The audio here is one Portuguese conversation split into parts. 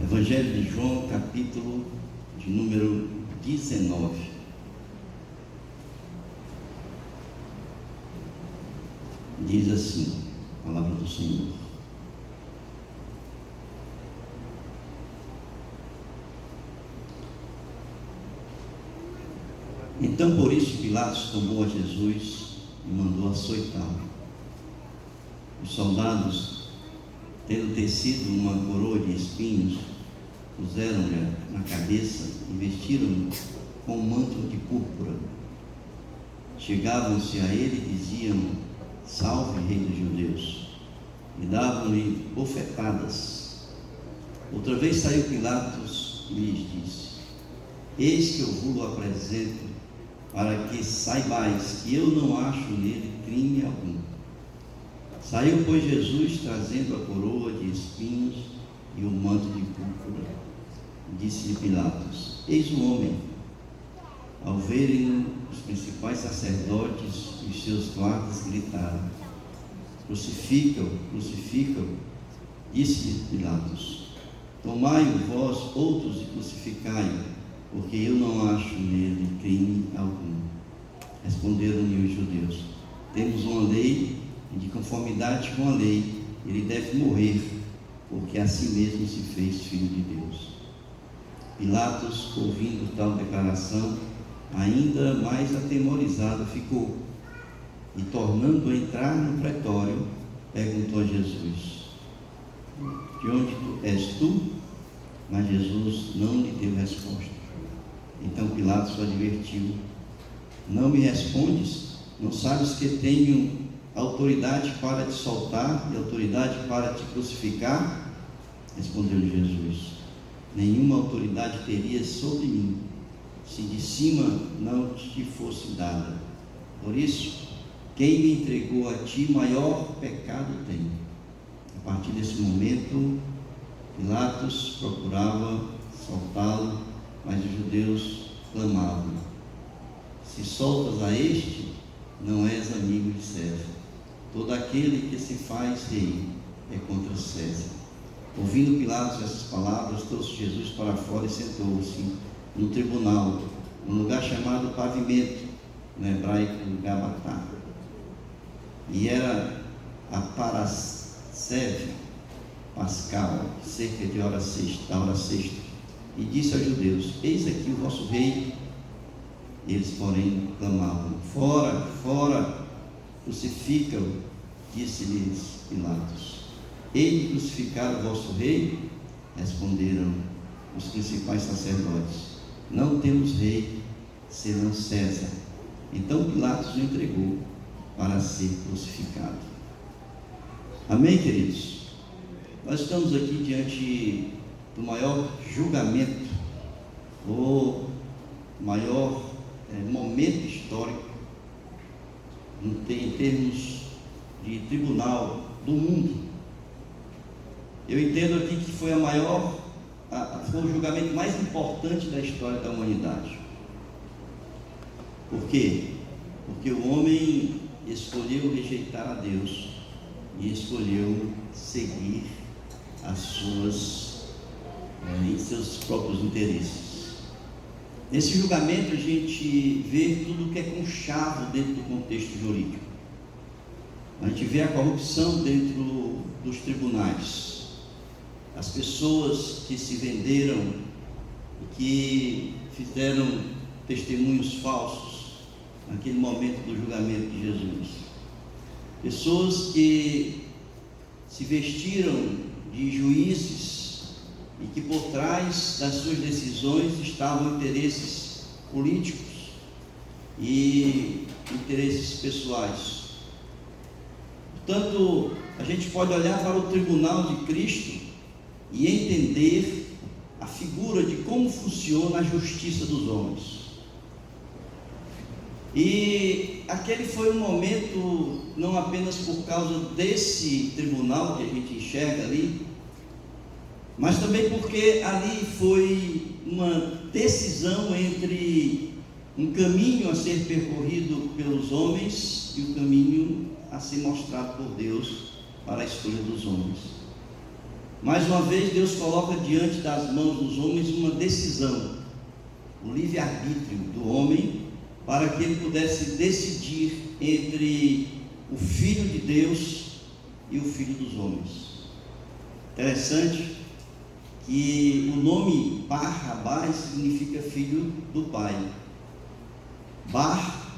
Evangelho de João, capítulo de número 19. Diz assim a palavra do Senhor: Então por isso Pilatos tomou a Jesus e mandou açoitá-lo. Os soldados, tendo tecido uma coroa de espinhos, puseram-lhe na cabeça e vestiram-no com um manto de púrpura. Chegavam-se a ele e diziam: Salve, Rei dos Judeus! E davam-lhe bofetadas. Outra vez saiu Pilatos e lhes disse: Eis que eu vos apresento, para que saibais que eu não acho nele crime algum. Saiu, pois, Jesus, trazendo a coroa de espinhos e o manto de púrpura. Disse-lhe Pilatos: Eis o homem. Ao verem os principais sacerdotes e os seus guardas gritaram: Crucificam, crucificam. Disse-lhe Pilatos: Tomai-o vós outros e crucificai-o, porque eu não acho nele crime algum. Responderam-lhe os judeus: Temos uma lei, e de conformidade com a lei ele deve morrer, porque a si mesmo se fez filho de Deus. Pilatos, ouvindo tal declaração, ainda mais atemorizado ficou, e tornando a entrar no pretório, perguntou a Jesus: De onde és tu? Mas Jesus não lhe deu resposta. Então Pilatos o advertiu: Não me respondes? Não sabes que tenho autoridade para te soltar e autoridade para te crucificar? Respondeu-lhe Jesus: Nenhuma autoridade terias sobre mim, se de cima não te fosse dada. Por isso, quem me entregou a ti, maior pecado tem. A partir desse momento, Pilatos procurava soltá-lo, mas os judeus clamavam: Se soltas a este, não és amigo de César. Todo aquele que se faz rei é contra César. Ouvindo Pilatos essas palavras, trouxe Jesus para fora e sentou-se no tribunal, num lugar chamado Pavimento, no hebraico Gabatá. E era a parasceve pascal, cerca de hora sexta. E disse aos judeus: Eis aqui o vosso rei. Eles, porém, clamavam: Fora, fora, crucifica-o. Disse-lhes Pilatos: Hei de crucificar o vosso rei? Responderam os principais sacerdotes: Não temos rei, senão César. Então Pilatos o entregou para ser crucificado. Amém, queridos? Nós estamos aqui diante do maior julgamento, ou maior momento histórico em termos de tribunal do mundo. Eu entendo aqui que foi foi o julgamento mais importante da história da humanidade. Por quê? Porque o homem escolheu rejeitar a Deus e escolheu seguir em seus próprios interesses. Nesse julgamento a gente vê tudo que é conchavo dentro do contexto jurídico. A gente vê a corrupção dentro dos tribunais, as pessoas que se venderam e que fizeram testemunhos falsos naquele momento do julgamento de Jesus, pessoas que se vestiram de juízes e que por trás das suas decisões estavam interesses políticos e interesses pessoais. Portanto, a gente pode olhar para o tribunal de Cristo e entender a figura de como funciona a justiça dos homens. E aquele foi um momento, não apenas por causa desse tribunal que a gente enxerga ali, mas também porque ali foi uma decisão entre um caminho a ser percorrido pelos homens e um caminho a ser mostrado por Deus para a escolha dos homens. Mais uma vez, Deus coloca diante das mãos dos homens uma decisão, o livre-arbítrio do homem, para que ele pudesse decidir entre o Filho de Deus e o Filho dos homens. Interessante que o nome Bar-Abá significa filho do pai. Bar,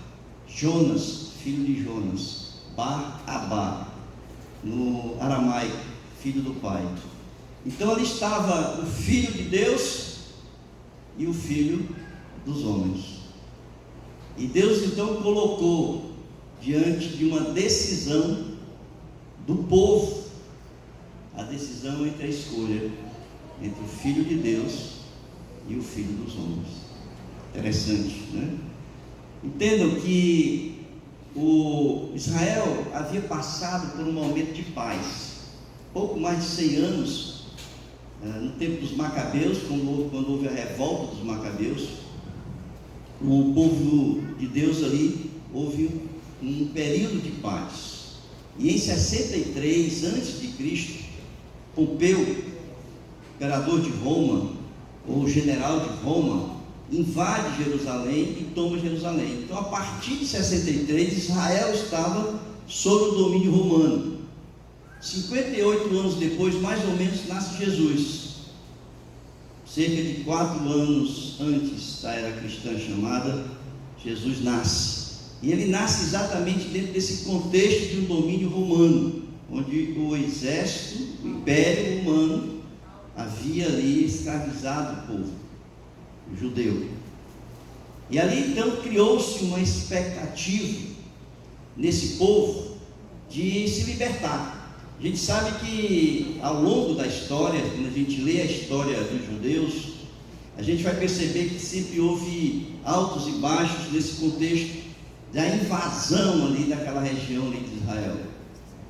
Jonas, filho de Jonas. Bar-Abá, no aramaico, filho do pai. Então ali estava o Filho de Deus e o Filho dos homens. E Deus então colocou diante de uma decisão do povo, a decisão entre a escolha entre o Filho de Deus e o Filho dos homens. Interessante, né? Entendam que o Israel havia passado por um momento de paz, pouco mais de 100 anos, no tempo dos Macabeus, quando houve a revolta dos Macabeus. O povo de Deus ali, houve um período de paz. E em 63 a.C., Pompeu, imperador de Roma, ou general de Roma, invade Jerusalém e toma Jerusalém. Então, a partir de 63, Israel estava sob o domínio romano. 58 anos depois, mais ou menos, nasce Jesus. Cerca de 4 anos antes da era cristã chamada, Jesus nasce. E ele nasce exatamente dentro desse contexto de um domínio romano, onde o exército, o império romano, havia ali escravizado o povo, o judeu. E ali então criou-se uma expectativa nesse povo de se libertar. A gente sabe que ao longo da história, quando a gente lê a história dos judeus, a gente vai perceber que sempre houve altos e baixos nesse contexto da invasão ali daquela região ali de Israel.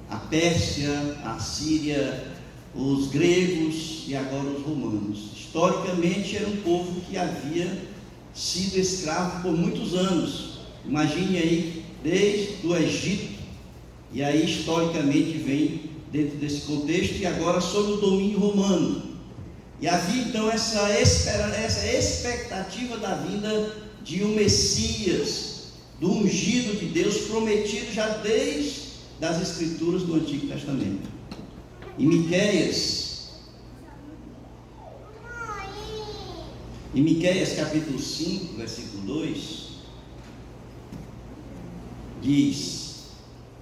A Pérsia, a Síria, os gregos e agora os romanos. Historicamente era um povo que havia sido escravo por muitos anos. Imagine aí, desde o Egito, e aí historicamente vem dentro desse contexto, e agora sob o domínio romano. E havia então essa expectativa da vinda de um Messias, do ungido de Deus, prometido já desde as Escrituras do Antigo Testamento. Em Miqueias capítulo 5, versículo 2, diz: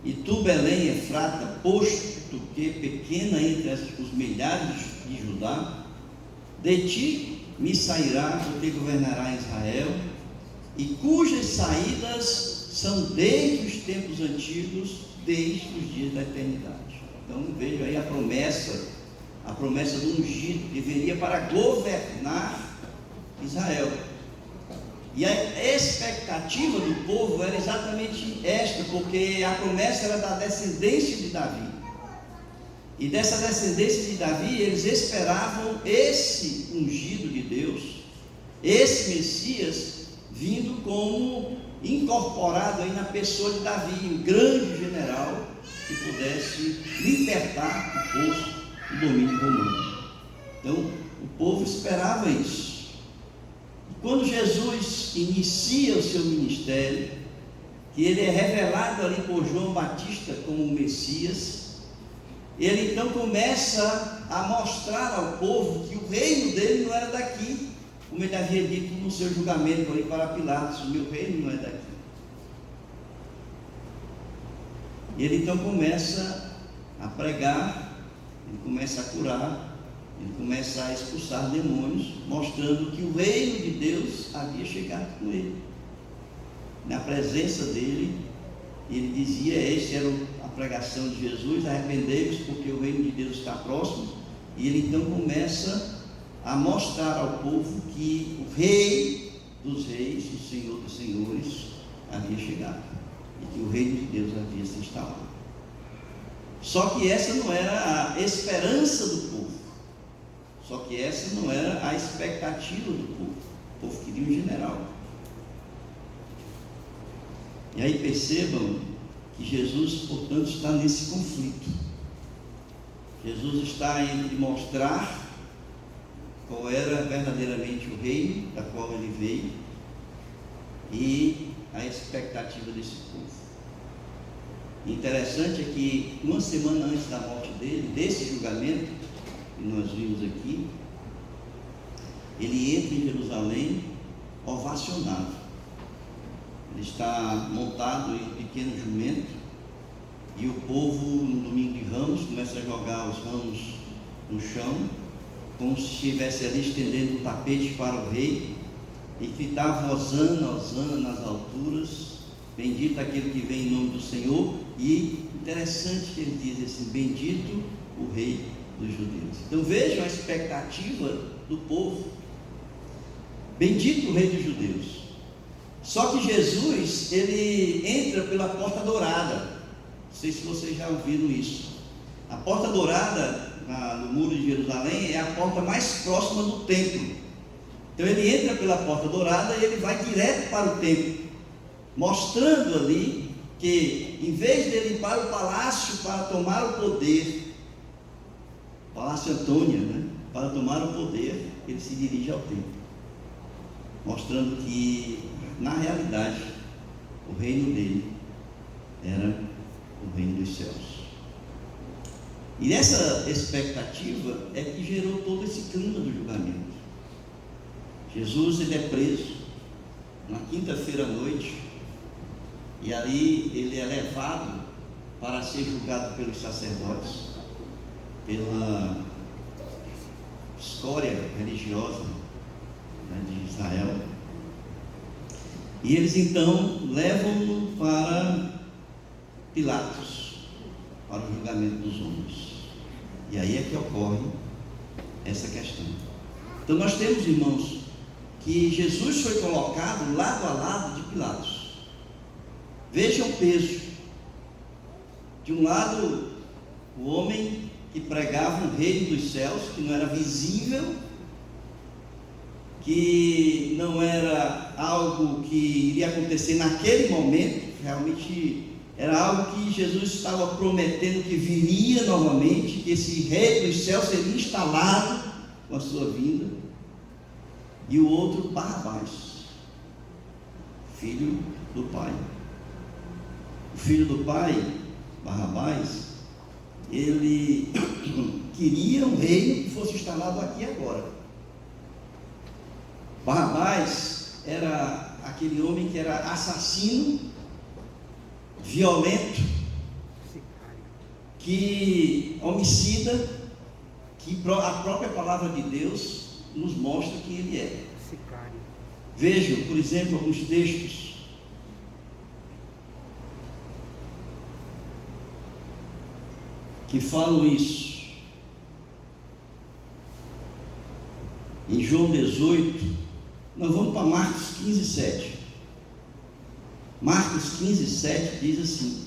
E tu, Belém, Efrata, posto que pequena entre os milhares de Judá, de ti me sairá o que governará Israel, e cujas saídas são desde os tempos antigos, desde os dias da eternidade. Então veja aí a promessa do ungido, que viria para governar Israel. E a expectativa do povo era exatamente esta, porque a promessa era da descendência de Davi. E dessa descendência de Davi, eles esperavam esse ungido de Deus, esse Messias, vindo como incorporado aí na pessoa de Davi, um grande general que pudesse libertar o povo do domínio romano. Então, o povo esperava isso. Quando Jesus inicia o seu ministério, que ele é revelado ali por João Batista como o Messias, ele então começa a mostrar ao povo que o reino dele não era daqui, como ele havia dito no seu julgamento ali para Pilatos: o meu reino não é daqui. E ele então começa a pregar, ele começa a curar, ele começa a expulsar demônios, mostrando que o reino de Deus havia chegado com ele. Na presença dele, ele dizia, esta era a pregação de Jesus: arrependei-vos, porque o reino de Deus está próximo. E ele então começa a mostrar ao povo que o Rei dos Reis, o Senhor dos Senhores, havia chegado, e que o reino de Deus havia se instalado. Só que essa não era a esperança do povo. Só que essa não era a expectativa do povo. O povo queria um general. E aí percebam que Jesus, portanto, está nesse conflito. Jesus está entre mostrar qual era verdadeiramente o reino da qual ele veio e a expectativa desse povo. Interessante é que uma semana antes da morte dele, desse julgamento que nós vimos aqui, ele entra em Jerusalém ovacionado. Ele está montado em um pequeno jumento e o povo, no domingo de Ramos, começa a jogar os ramos no chão, como se estivesse ali estendendo o tapete para o rei, e gritava Hosana, Hosana nas alturas, bendito aquele que vem em nome do Senhor. E interessante que ele diz assim: bendito o rei dos judeus. Então vejam a expectativa do povo: bendito o rei dos judeus. Só que Jesus, ele entra pela porta dourada. Não sei se vocês já ouviram isso. A porta dourada no muro de Jerusalém é a porta mais próxima do templo. Então ele entra pela porta dourada e ele vai direto para o templo, mostrando ali que, em vez dele ir para o palácio para tomar o poder, Palácio Antônia, para tomar o poder, ele se dirige ao templo, mostrando que, na realidade, o reino dele era o reino dos céus. E essa expectativa é que gerou todo esse clima do julgamento. Jesus, ele é preso na quinta-feira à noite, e ali ele é levado para ser julgado pelos sacerdotes, pela escória religiosa de Israel. E eles então levam-no para Pilatos, para o julgamento dos homens. E aí é que ocorre essa questão. Então nós temos, irmãos, que Jesus foi colocado lado a lado de Pilatos. Veja o peso. De um lado, o homem que pregava um reino dos céus, que não era visível, que não era algo que iria acontecer naquele momento, realmente era algo que Jesus estava prometendo que viria novamente, que esse reino dos céus seria instalado com a sua vinda. E o outro, Barrabás, filho do pai. O filho do pai, Barrabás, ele queria um reino que fosse instalado aqui agora. Barrabás era aquele homem que era assassino, violento, que homicida, que a própria palavra de Deus nos mostra quem ele é. Vejam, por exemplo, alguns textos que falam isso. Em João 18, nós vamos para Marcos 15, 7. Marcos 15, 7 diz assim: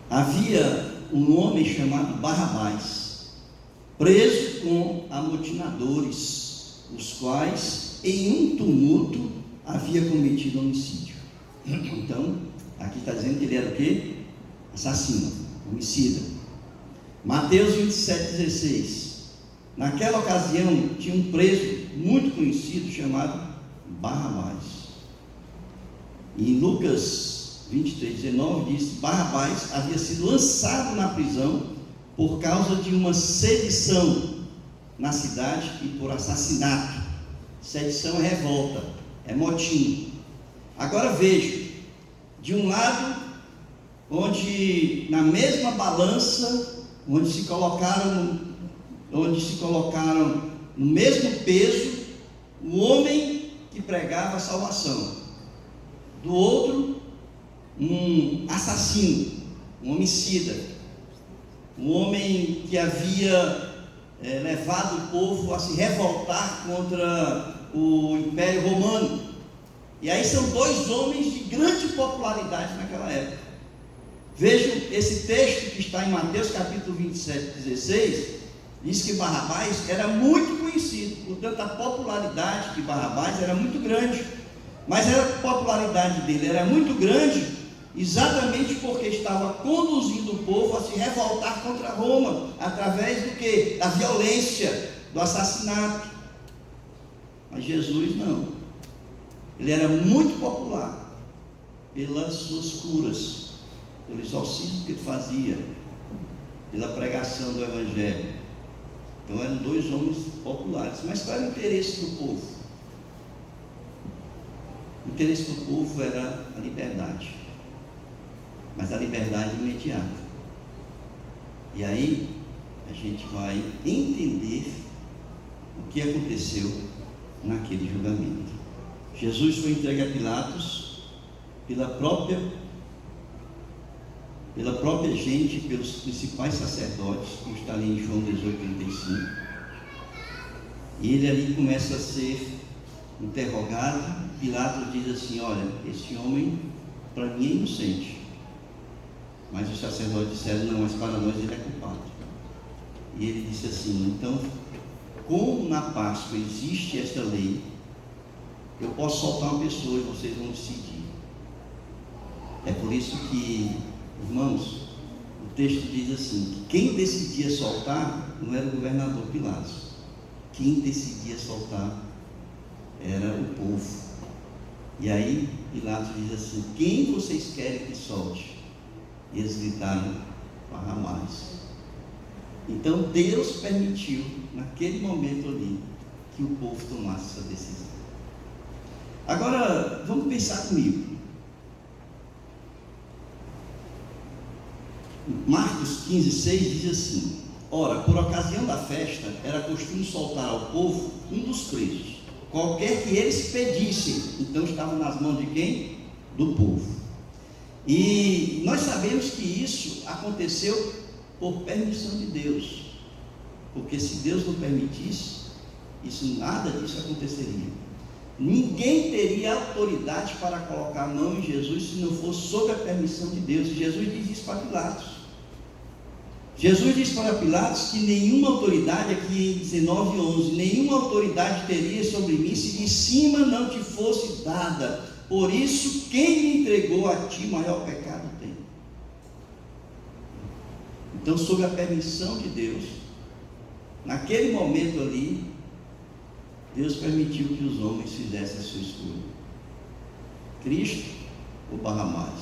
havia um homem chamado Barrabás, preso com amotinadores, os quais em um tumulto havia cometido homicídio. Então, aqui está dizendo que ele era o quê? Assassino, homicida. Mateus 27,16. Naquela ocasião tinha um preso muito conhecido chamado Barrabás. E em Lucas 23:19 diz: Barrabás havia sido lançado na prisão por causa de uma sedição na cidade e por assassinato. Sedição é revolta, é motim. Agora veja, de um lado, onde na mesma balança, onde se colocaram no mesmo peso, o homem que pregava a salvação. Do outro, um assassino, um homicida, um homem que havia levado o povo a se revoltar contra o Império Romano. E aí são dois homens de grande popularidade naquela época. Vejam esse texto que está em Mateus capítulo 27:16, diz que Barrabás era muito conhecido, portanto a popularidade de Barrabás era muito grande. Mas a popularidade dele era muito grande, exatamente porque estava conduzindo o povo a se revoltar contra Roma, através do quê? Da violência, do assassinato. Mas Jesus não. Ele era muito popular pelas suas curas, pelo exorcismo que ele fazia, pela pregação do Evangelho. Então eram dois homens populares. Mas qual era o interesse do povo? O interesse do povo era a liberdade, mas a liberdade imediata. E aí a gente vai entender o que aconteceu naquele julgamento. Jesus foi entregue a Pilatos pela própria gente, pelos principais sacerdotes, como está ali em João 18:35. E ele ali começa a ser interrogado. Pilatos diz assim: olha, esse homem para mim é inocente. Mas os sacerdotes disseram: não, mas para nós ele é culpado. E ele disse assim: então, como na Páscoa existe esta lei, eu posso soltar uma pessoa e vocês vão decidir. É por isso que, irmãos, o texto diz assim, que quem decidia soltar não era o governador Pilatos. Quem decidia soltar era o povo. E aí Pilatos diz assim: quem vocês querem que solte? E eles gritaram: Barrabás. Então Deus permitiu, naquele momento ali, que o povo tomasse essa decisão. Agora, vamos pensar comigo. Marcos 15:6 diz assim: ora, por ocasião da festa, era costume soltar ao povo um dos presos, qualquer que eles pedissem. Então estava nas mãos de quem? Do povo. E nós sabemos que isso aconteceu por permissão de Deus, porque se Deus não permitisse, nada disso aconteceria. Ninguém teria autoridade para colocar a mão em Jesus se não fosse sob a permissão de Deus. E Jesus diz isso para Pilatos. Jesus diz para Pilatos que nenhuma autoridade, aqui em 19:11, nenhuma autoridade teria sobre mim se de cima não te fosse dada. Por isso, quem me entregou a ti, maior pecado tem. Então, sob a permissão de Deus, naquele momento ali, Deus permitiu que os homens fizessem a sua escolha: Cristo ou Barrabás.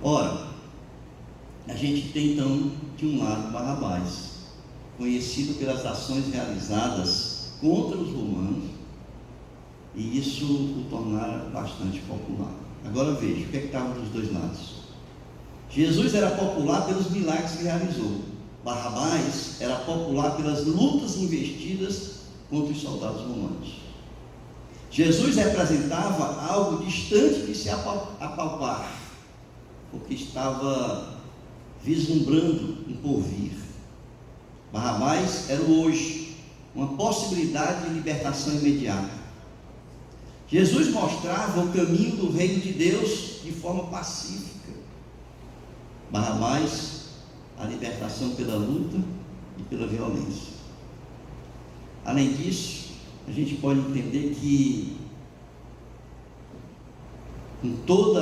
Ora, a gente tem então, de um lado, Barrabás, conhecido pelas ações realizadas contra os romanos, e isso o tornara bastante popular. Agora veja, o que é que estava dos dois lados? Jesus era popular pelos milagres que realizou. Barrabás era popular pelas lutas investidas contra os soldados romanos. Jesus representava algo distante de se apalpar, porque estava vislumbrando um porvir. Barrabás era o hoje, uma possibilidade de libertação imediata. Jesus mostrava o caminho do reino de Deus de forma pacífica. Barrabás, a libertação pela luta e pela violência. Além disso, a gente pode entender que, com todo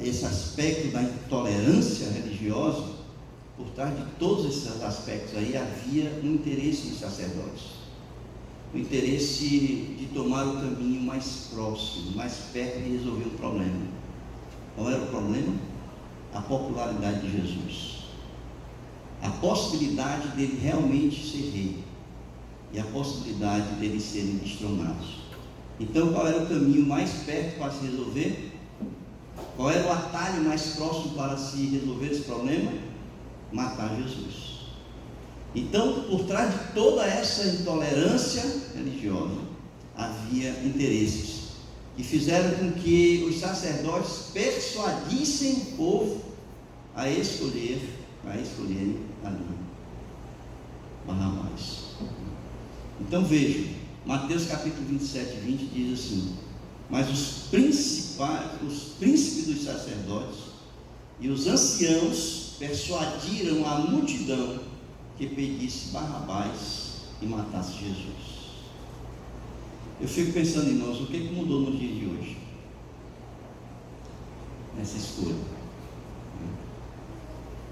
esse aspecto da intolerância religiosa, por trás de todos esses aspectos aí, havia um interesse dos sacerdotes, o interesse de tomar o caminho mais próximo, mais perto de resolver o problema. Qual era o problema? A popularidade de Jesus, a possibilidade dele realmente ser rei, e a possibilidade deles serem destronados. Então, qual era o caminho mais perto para se resolver? Qual era o atalho mais próximo para se resolver esse problema? Matar Jesus. Então, por trás de toda essa intolerância religiosa, havia interesses que fizeram com que os sacerdotes persuadissem o povo a escolherem ali Barrabás. Então vejam, Mateus capítulo 27:20 diz assim: mas os príncipes dos sacerdotes e os anciãos persuadiram a multidão que pedisse Barrabás e matasse Jesus. Eu fico pensando, irmãos, o que mudou nos dias de hoje? nessa escolha.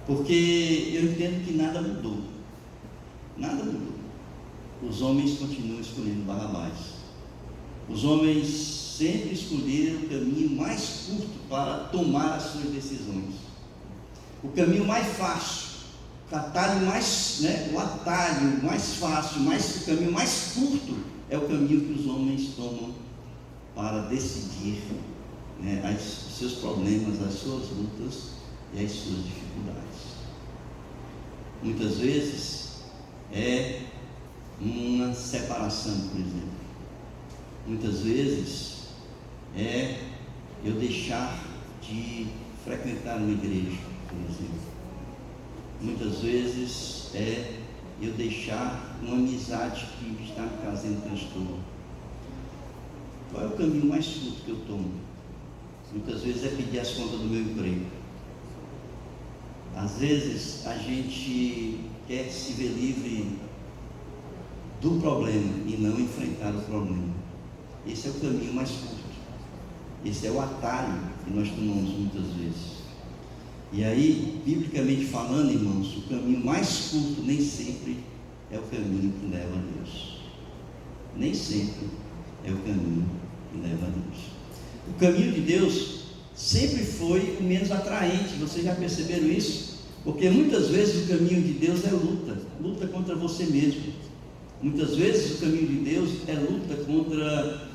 Porque eu entendo que nada mudou. Nada mudou. Os homens continuam escolhendo Barrabás. Os homens sempre escolheram o caminho mais curto para tomar as suas decisões. O caminho mais fácil, o atalho mais, o atalho mais fácil, o caminho mais curto é o caminho que os homens tomam para decidir, os seus problemas, as suas lutas e as suas dificuldades. Muitas vezes é uma separação, por exemplo. Muitas vezes é eu deixar de frequentar uma igreja, por exemplo. Muitas vezes é eu deixar uma amizade que está me trazendo transtorno. Qual é o caminho mais curto que eu tomo? Muitas vezes é pedir as contas do meu emprego. Às vezes a gente quer se ver livre do problema e não enfrentar o problema. Esse é o caminho mais curto. Esse é o atalho que nós tomamos muitas vezes. E aí, biblicamente falando, irmãos, o caminho mais curto nem sempre é o caminho que leva a Deus. Nem sempre é o caminho que leva a Deus. O caminho de Deus sempre foi o menos atraente. Vocês já perceberam isso? Porque muitas vezes o caminho de Deus é luta contra você mesmo. Muitas vezes o caminho de Deus é luta contra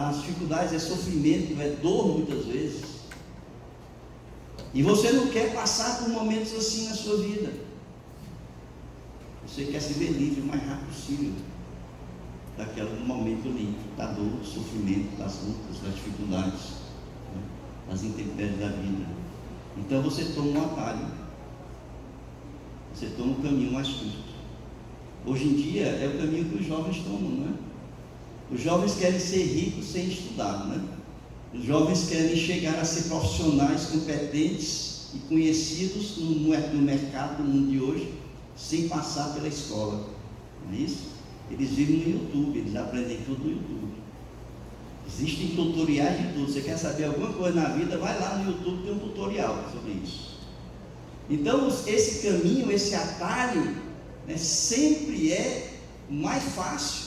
as dificuldades, é sofrimento, é dor muitas vezes. E você não quer passar por momentos assim na sua vida. Você quer se ver livre o mais rápido possível daquele momento ali, da dor, do sofrimento, das lutas, das dificuldades, das intempéries da vida. Então você toma um atalho, você toma um caminho mais curto. Hoje em dia é o caminho que os jovens tomam, não é? Os jovens querem ser ricos sem estudar, né? Os jovens querem chegar a ser profissionais competentes e conhecidos no mercado, no mundo de hoje, sem passar pela escola, não é isso? Eles vivem no YouTube, eles aprendem tudo no YouTube. Existem tutoriais de tudo. Você quer saber alguma coisa na vida, vai lá no YouTube, tem um tutorial sobre isso. Então esse caminho, esse atalho, sempre é mais fácil.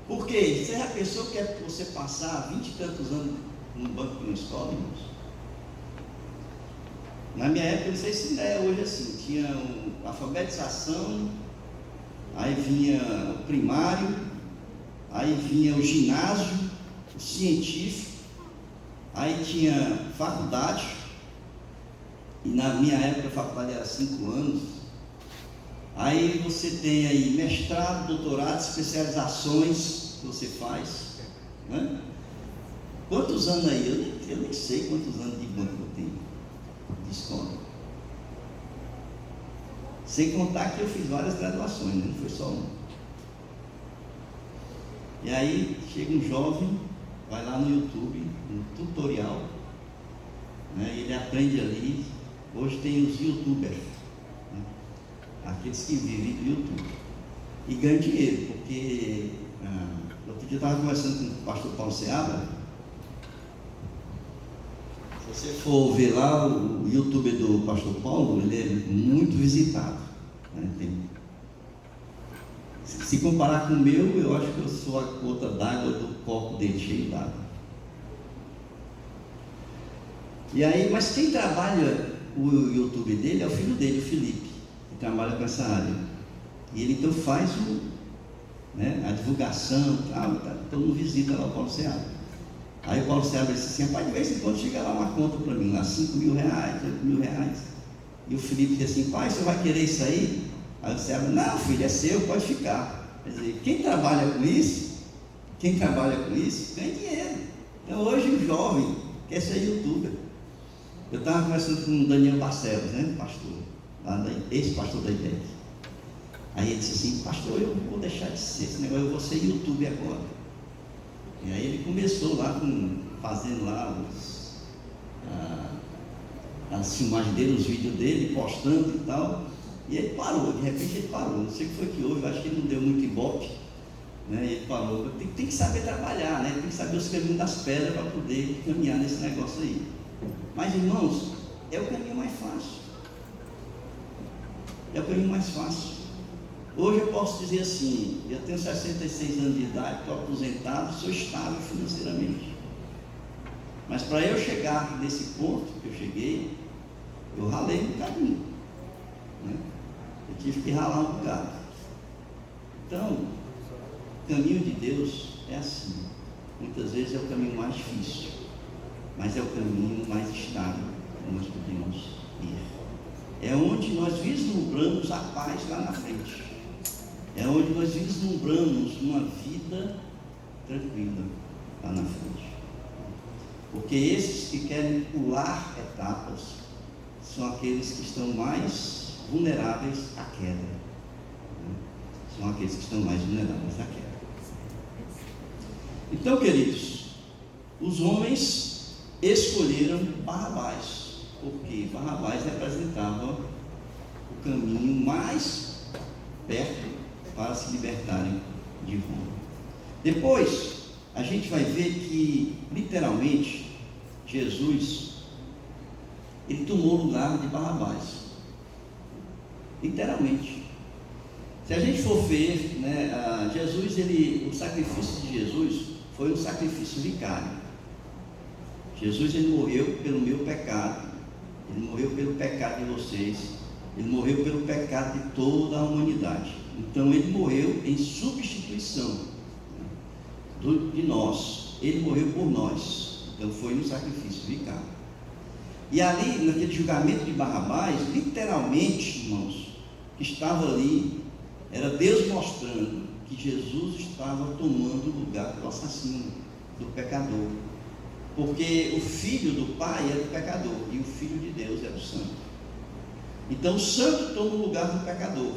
Por quê? Você já pensou que é você passar 20 e tantos anos no banco de uma escola, irmãos? Na minha época, não sei se ainda é hoje assim, tinha a alfabetização, aí vinha o primário, aí vinha o ginásio, o científico, aí tinha faculdade, e na minha época a faculdade era 5 anos, aí você tem aí mestrado, doutorado, especializações que você faz, né? Quantos anos aí? Eu nem sei quantos anos de banco eu tenho, de escola. Sem contar que eu fiz várias graduações, não foi só uma. E aí chega um jovem, vai lá no YouTube, um tutorial, e ele aprende ali. Hoje tem os youtubers, aqueles que vivem do YouTube, e ganham dinheiro, porque outro dia eu estava conversando com o pastor Paulo Seabra. Se você for ver lá o YouTube do pastor Paulo, ele é muito visitado, se comparar com o meu, eu acho que eu sou a gota d'água do copo dele cheio d'água. E aí, mas quem trabalha o YouTube dele é o filho dele, o Felipe, que trabalha com essa área. E ele então faz a divulgação, todo mundo visita lá o Paulo Seabra. Aí o Paulo Seabra disse assim: rapaz, de vez em quando chega lá uma conta para mim, lá 5 mil reais, 8 mil reais. E o Felipe disse assim: pai, você vai querer isso aí? Aí o Seabra: não, filho, é seu, pode ficar. Quer dizer, quem trabalha com isso ganha dinheiro. Então hoje o jovem quer ser youtuber. Eu estava conversando com o Daniel Barcelos, pastor, ex-pastor da igreja. Aí ele disse assim: pastor, eu vou deixar de ser esse negócio, eu vou ser youtuber agora. E aí ele começou lá fazendo lá as filmagens dele, os vídeos dele, postando e tal. E ele parou, de repente ele parou. Não sei o que foi que houve, eu acho que ele não deu muito ibope, né? Ele falou, tem que saber trabalhar, né? Tem que saber os caminhos das pedras para poder caminhar nesse negócio aí. Mas, irmãos, é o caminho mais fácil. É o caminho mais fácil. Hoje eu posso dizer assim, eu tenho 66 anos de idade, estou aposentado, sou estável financeiramente. Mas para eu chegar nesse ponto que eu cheguei, eu ralei no caminho, né? Eu tive que ralar um bocado. Então, o caminho de Deus é assim. Muitas vezes é o caminho mais difícil, mas é o caminho mais estável que nós podemos ir. É onde nós vislumbramos a paz lá na frente. É onde nós vislumbramos uma vida tranquila lá na frente. Porque esses que querem pular etapas são aqueles que estão mais vulneráveis à queda. São aqueles que estão mais vulneráveis à queda. Então, queridos, os homens escolheram Barrabás, porque Barrabás representava o caminho mais perto para se libertarem de Roma. Depois, a gente vai ver que, literalmente, Jesus, ele tomou o lugar de Barrabás. Literalmente. Se a gente for ver, né, Jesus, o sacrifício de Jesus foi um sacrifício vicário. Jesus, ele morreu pelo meu pecado, ele morreu pelo pecado de vocês, ele morreu pelo pecado de toda a humanidade. Então, ele morreu em substituição de nós, ele morreu por nós. Então, foi um sacrifício vicário. E ali, naquele julgamento de Barrabás, literalmente, irmãos, que estava ali, era Deus mostrando que Jesus estava tomando o lugar do assassino, do pecador. Porque o filho do Pai é do pecador e o filho de Deus é do santo. Então o santo toma o lugar do pecador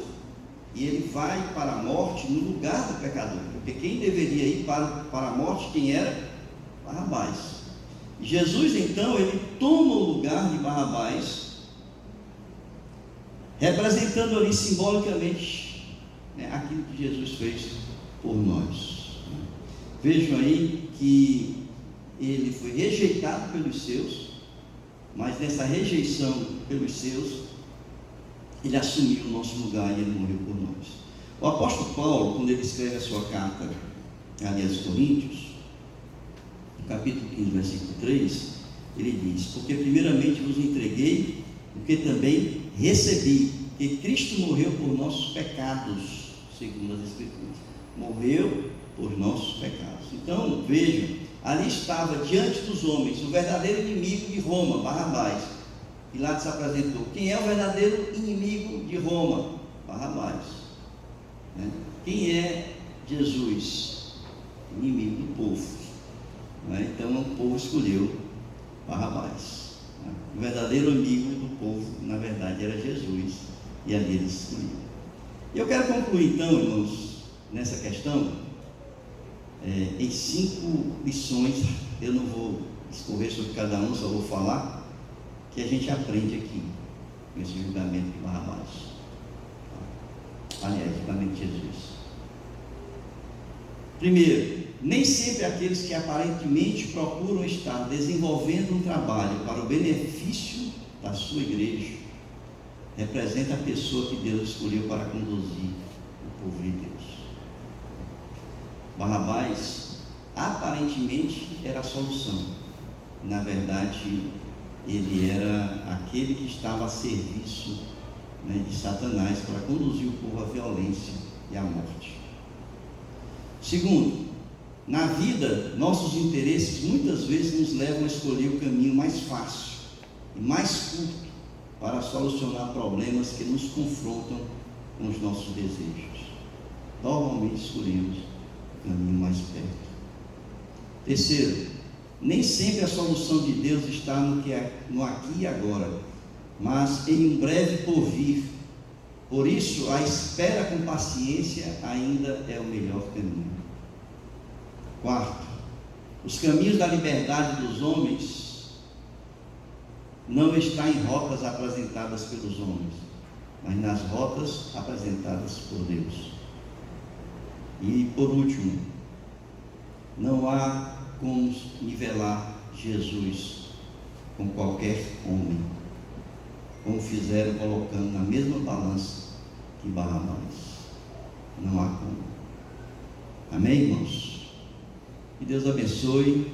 e ele vai para a morte no lugar do pecador. Porque quem deveria ir para a morte, quem era? Barrabás. E Jesus então, ele toma o lugar de Barrabás, representando ali simbolicamente, né, aquilo que Jesus fez por nós. Vejam aí que ele foi rejeitado pelos seus, mas nessa rejeição pelos seus, ele assumiu o nosso lugar e ele morreu por nós. O apóstolo Paulo, quando ele escreve a sua carta ali aos Coríntios, no capítulo 15, versículo 3, ele diz: porque primeiramente vos entreguei o que também recebi, que Cristo morreu por nossos pecados, segundo as Escrituras. Morreu por nossos pecados. Então, vejam, ali estava diante dos homens o verdadeiro inimigo de Roma, Barrabás. Pilatos se apresentou. Quem é o verdadeiro inimigo de Roma? Barrabás. Né? Quem é Jesus? Inimigo do povo. Né? Então o povo escolheu Barrabás. Né? O verdadeiro amigo do povo, na verdade, era Jesus. E ali eles escolheram. Eu quero concluir então, irmãos, nessa questão, em 5 lições. Eu não vou discorrer sobre cada um, só vou falar que a gente aprende aqui, nesse julgamento de Barrabás. Aliás, julgamento de Jesus. Primeiro, nem sempre aqueles que aparentemente procuram estar desenvolvendo um trabalho para o benefício da sua igreja representa a pessoa que Deus escolheu para conduzir o povo de Deus. Barrabás aparentemente era a solução. Na verdade, ele era aquele que estava a serviço, né, de Satanás para conduzir o povo à violência e à morte. Segundo, na vida, nossos interesses muitas vezes nos levam a escolher o caminho mais fácil e mais curto para solucionar problemas que nos confrontam com os nossos desejos. Normalmente escolhemos o caminho mais perto. Terceiro, nem sempre a solução de Deus está no aqui e agora, mas em um breve porvir. Por isso, a espera com paciência ainda é o melhor caminho. Quarto, os caminhos da liberdade dos homens não estão em rotas apresentadas pelos homens, mas nas rotas apresentadas por Deus. E por último, não há como nivelar Jesus com qualquer homem, como fizeram colocando na mesma balança que Barrabás. Não há como. Amém, irmãos? Que Deus abençoe,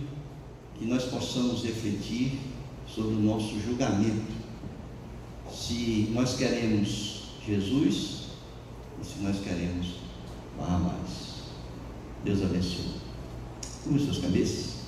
que nós possamos refletir sobre o nosso julgamento, se nós queremos Jesus ou se nós queremos Barrabás. Deus abençoe. Curve suas cabeças.